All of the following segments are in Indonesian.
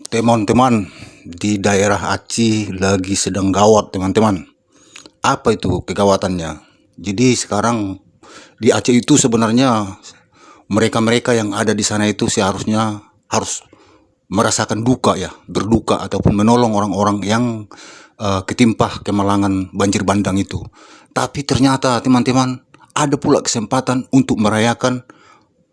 Teman-teman, di daerah Aceh lagi sedang gawat, teman-teman. Apa itu kegawatannya? Jadi sekarang di Aceh itu sebenarnya mereka-mereka yang ada di sana itu seharusnya harus merasakan duka ya, berduka ataupun menolong orang-orang yang ketimpa kemalangan banjir bandang itu. Tapi ternyata teman-teman ada pula kesempatan untuk merayakan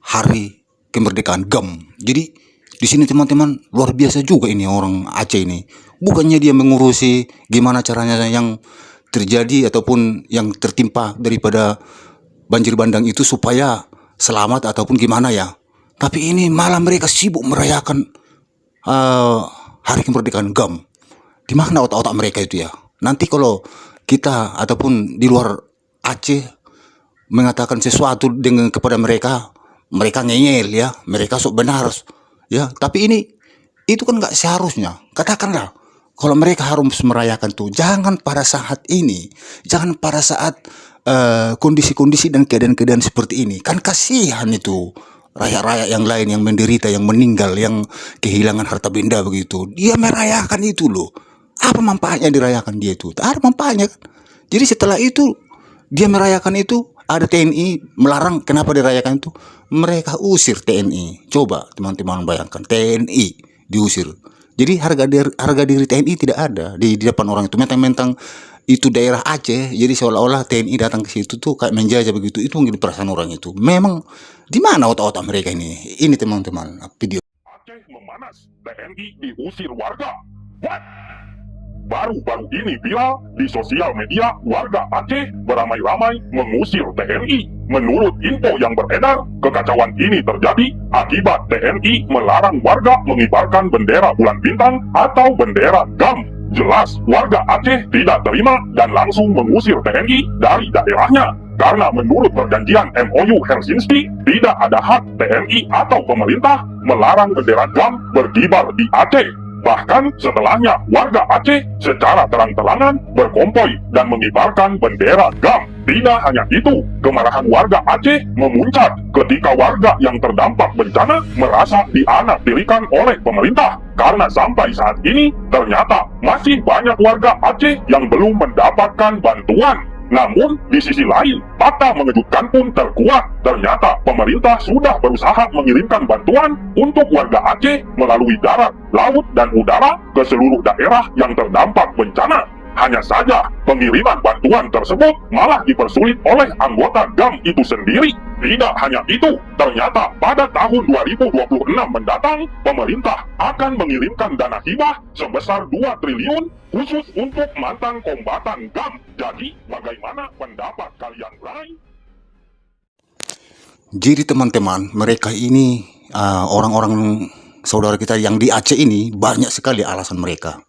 hari kemerdekaan GAM. Jadi di sini teman-teman luar biasa juga ini orang Aceh ini. Bukannya dia mengurusi gimana caranya yang terjadi ataupun yang tertimpa daripada banjir bandang itu supaya selamat ataupun gimana ya. Tapi ini malah mereka sibuk merayakan eh, hari kemerdekaan GAM. Di mana otak-otak mereka itu ya? Nanti kalau kita ataupun di luar Aceh mengatakan sesuatu dengan kepada mereka, mereka ngeyel ya, mereka sok benar ya. Tapi ini itu kan nggak seharusnya. Katakanlah kalau mereka harus merayakan tuh, jangan pada saat ini, jangan pada saat kondisi-kondisi dan keadaan-keadaan seperti ini. Kan kasihan itu rakyat-rakyat yang lain yang menderita, yang meninggal, yang kehilangan harta benda begitu. Dia merayakan itu loh. Apa manfaatnya dirayakan dia itu? Tak ada manfaatnya kan. Jadi setelah itu dia merayakan itu, ada TNI melarang. Kenapa dirayakan itu? Mereka usir TNI. Coba teman-teman bayangkan, TNI diusir. Jadi harga diri TNI tidak ada di depan orang itu. Mentang-mentang itu daerah Aceh, jadi seolah-olah TNI datang ke situ tuh kayak menjajah begitu. Itu mungkin perasaan orang itu. Memang di mana otak-otak mereka ini? Ini teman-teman video. Aceh memanas, TNI diusir warga. What? Baru-baru ini viral di sosial media, warga Aceh beramai-ramai mengusir TNI. Menurut info yang beredar, kekacauan ini terjadi akibat TNI melarang warga mengibarkan bendera bulan bintang atau bendera GAM. Jelas warga Aceh tidak terima dan langsung mengusir TNI dari daerahnya. Karena menurut perjanjian MOU Helsinki, tidak ada hak TNI atau pemerintah melarang bendera GAM berkibar di Aceh. Bahkan setelahnya warga Aceh secara terang-terangan berkonvoy dan mengibarkan bendera GAM. Tidak hanya itu, kemarahan warga Aceh memuncak ketika warga yang terdampak bencana merasa dianaktirikan oleh pemerintah. Karena sampai saat ini ternyata masih banyak warga Aceh yang belum mendapatkan bantuan. Namun, di sisi lain, fakta mengejutkan pun terkuat. Ternyata pemerintah sudah berusaha mengirimkan bantuan untuk warga Aceh melalui darat, laut, dan udara ke seluruh daerah yang terdampak bencana. Hanya saja, pengiriman bantuan tersebut malah dipersulit oleh anggota GAM itu sendiri. Tidak hanya itu, ternyata pada tahun 2026 mendatang, pemerintah akan mengirimkan dana hibah sebesar 2 triliun khusus untuk mantan kombatan GAM. Jadi, bagaimana pendapat kalian, Bray? Jadi teman-teman, mereka ini orang-orang saudara kita yang di Aceh ini banyak sekali alasan mereka.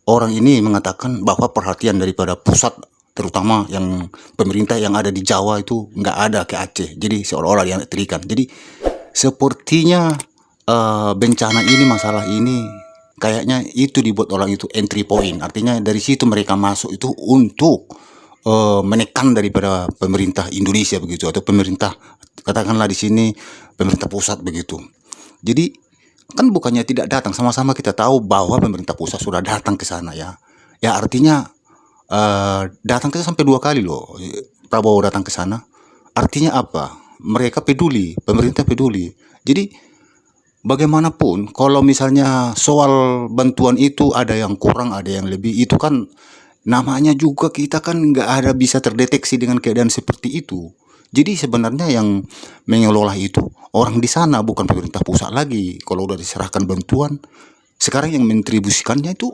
Orang ini mengatakan bahwa perhatian daripada pusat, terutama yang pemerintah yang ada di Jawa itu nggak ada ke Aceh. Jadi seolah-olah yang terikan. Jadi sepertinya bencana ini, masalah ini kayaknya itu dibuat orang itu entry point. Artinya dari situ mereka masuk itu untuk menekan daripada pemerintah Indonesia begitu, atau pemerintah katakanlah di sini pemerintah pusat begitu. Jadi kan bukannya tidak datang, sama-sama kita tahu bahwa pemerintah pusat sudah datang ke sana ya. Ya artinya datang ke sampai 2 kali loh Prabowo datang ke sana. Artinya apa? Mereka peduli, pemerintah peduli. Jadi bagaimanapun kalau misalnya soal bantuan itu ada yang kurang, ada yang lebih, itu kan namanya juga kita kan nggak ada bisa terdeteksi dengan keadaan seperti itu. Jadi sebenarnya yang mengelola itu orang di sana, bukan pemerintah pusat lagi. Kalau udah diserahkan bantuan, sekarang yang mendistribusikannya itu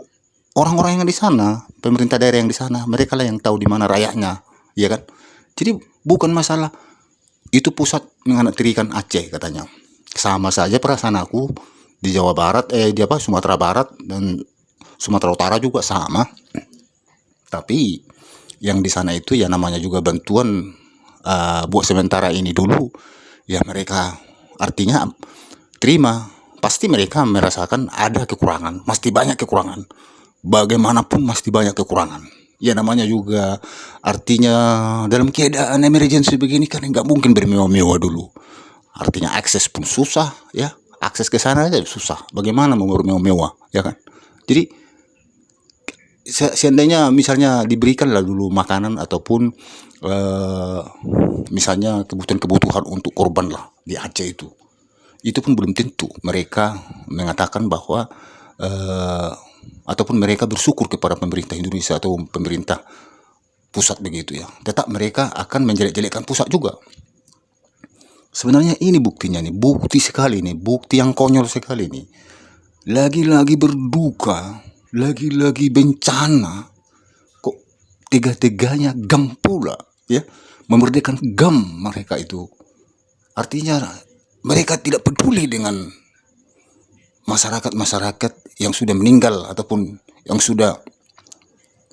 orang-orang yang di sana, pemerintah daerah yang di sana. Mereka lah yang tahu di mana rakyatnya, ya kan? Jadi bukan masalah itu pusat menganaktirikan Aceh katanya. Sama saja perasaan aku di Jawa Barat, di apa Sumatera Barat dan Sumatera Utara juga sama. Tapi yang di sana itu ya namanya juga bantuan buat sementara ini dulu, ya mereka artinya terima. Pasti mereka merasakan ada kekurangan, pasti banyak kekurangan, bagaimanapun pasti banyak kekurangan. Ya namanya juga artinya dalam keadaan emergency begini kan nggak mungkin bermewah-mewah dulu. Artinya akses pun susah ya, akses ke sana aja susah. Bagaimana mau mewah, ya kan? Jadi seandainya misalnya diberikanlah dulu makanan ataupun misalnya kebutuhan untuk korban lah di Aceh itu pun belum tentu mereka mengatakan bahwa ataupun mereka bersyukur kepada pemerintah Indonesia atau pemerintah pusat begitu ya. Tetap mereka akan menjelek-jelekkan pusat juga. Sebenarnya ini buktinya nih, bukti sekali nih, bukti yang konyol sekali nih. Lagi-lagi berduka, lagi-lagi bencana, kok tega-teganya GAM pula ya, memerdekakan GAM mereka itu. Artinya mereka tidak peduli dengan masyarakat-masyarakat yang sudah meninggal ataupun yang sudah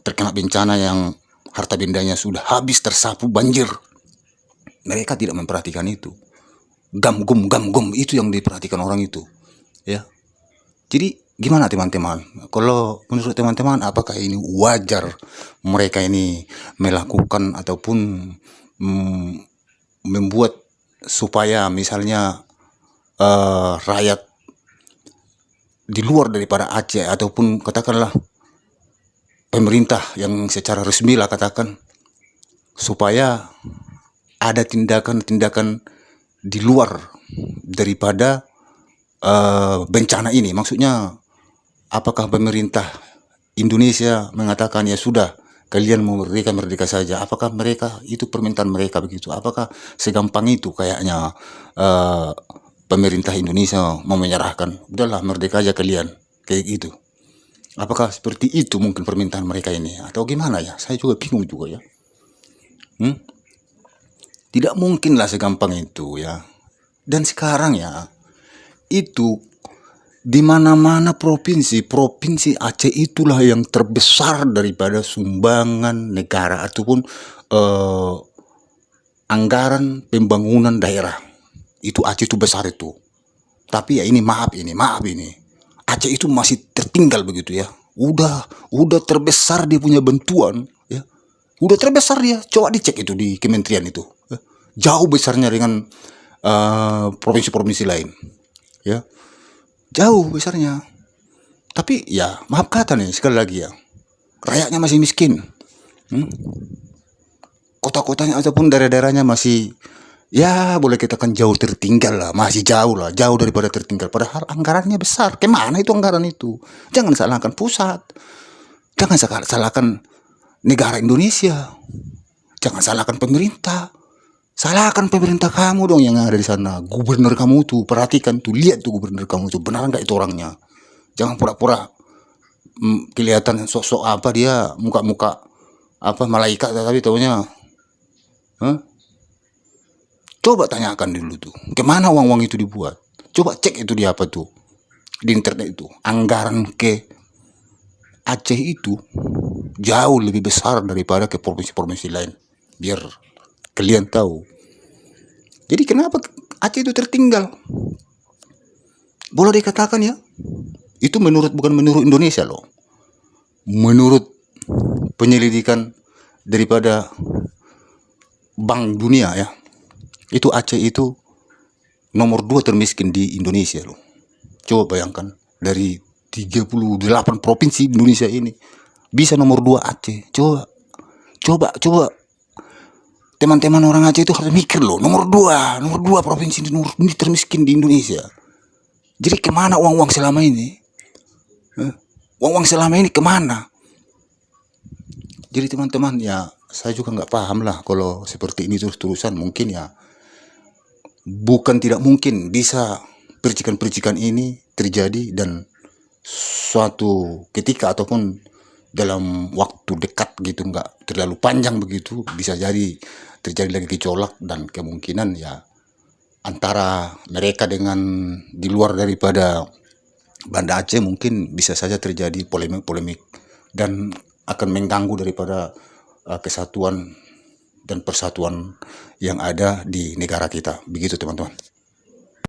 terkena bencana yang harta bendanya sudah habis tersapu banjir. Mereka tidak memperhatikan itu. Gam gum itu yang diperhatikan orang itu, ya. Jadi gimana teman-teman? Kalau menurut teman-teman, apakah ini wajar mereka ini melakukan ataupun membuat supaya misalnya rakyat di luar daripada Aceh ataupun katakanlah pemerintah yang secara resmi lah katakan, supaya ada tindakan-tindakan di luar daripada bencana ini? Maksudnya apakah pemerintah Indonesia mengatakan ya sudah kalian mau merdeka saja? Apakah mereka itu permintaan mereka begitu? Apakah segampang itu kayaknya pemerintah Indonesia mau menyerahkan udahlah merdeka aja kalian kayak gitu? Apakah seperti itu mungkin permintaan mereka ini atau gimana ya? Saya juga bingung juga ya. Tidak mungkinlah segampang itu ya. Dan sekarang ya, itu di mana-mana provinsi Aceh itulah yang terbesar daripada sumbangan negara ataupun anggaran pembangunan daerah. Itu Aceh itu besar itu. Tapi ya ini maaf ini. Aceh itu masih tertinggal begitu ya. Udah terbesar dia punya bantuan ya. Udah terbesar dia. Coba dicek itu di kementerian itu. Jauh besarnya dengan provinsi-provinsi lain, ya, jauh besarnya. Tapi ya maaf kata nih sekali lagi ya, rakyatnya masih miskin, kota-kotanya ataupun daerah-daerahnya masih ya boleh kita kan jauh tertinggal lah, masih jauh daripada tertinggal. Padahal anggarannya besar. Kemana itu anggaran itu? Jangan salahkan pusat, jangan salahkan negara Indonesia, jangan salahkan pemerintah. Salahkan pemerintah kamu dong yang ada di sana. Gubernur kamu tuh, perhatikan tuh, lihat tuh gubernur kamu tuh, benar nggak itu orangnya? Jangan pura-pura kelihatan sok-sok apa dia, muka-muka apa malaikat, tapi taunya, coba tanyakan dulu tuh, kemana uang-uang itu dibuat? Coba cek itu di apa tuh, di internet itu. Anggaran ke Aceh itu jauh lebih besar daripada ke provinsi-provinsi lain. Biar kalian tahu. Jadi kenapa Aceh itu tertinggal? Boleh dikatakan ya, itu bukan menurut Indonesia loh. Menurut penyelidikan daripada Bank Dunia ya, itu Aceh itu nomor 2 termiskin di Indonesia loh. Coba bayangkan, dari 38 provinsi Indonesia ini bisa nomor 2 Aceh. Coba teman-teman orang Aceh itu harus mikir loh, nomor 2 provinsi ini termiskin di Indonesia. Jadi kemana uang-uang selama ini? Uang-uang selama ini kemana? Jadi teman-teman ya, saya juga nggak paham lah kalau seperti ini terus-terusan. Mungkin ya, bukan tidak mungkin bisa percikan-percikan ini terjadi dan suatu ketika ataupun dalam waktu dekat gitu, nggak terlalu panjang begitu, bisa jadi terjadi lagi gejolak. Dan kemungkinan ya antara mereka dengan di luar daripada Banda Aceh mungkin bisa saja terjadi polemik dan akan mengganggu daripada kesatuan dan persatuan yang ada di negara kita. Begitu teman-teman.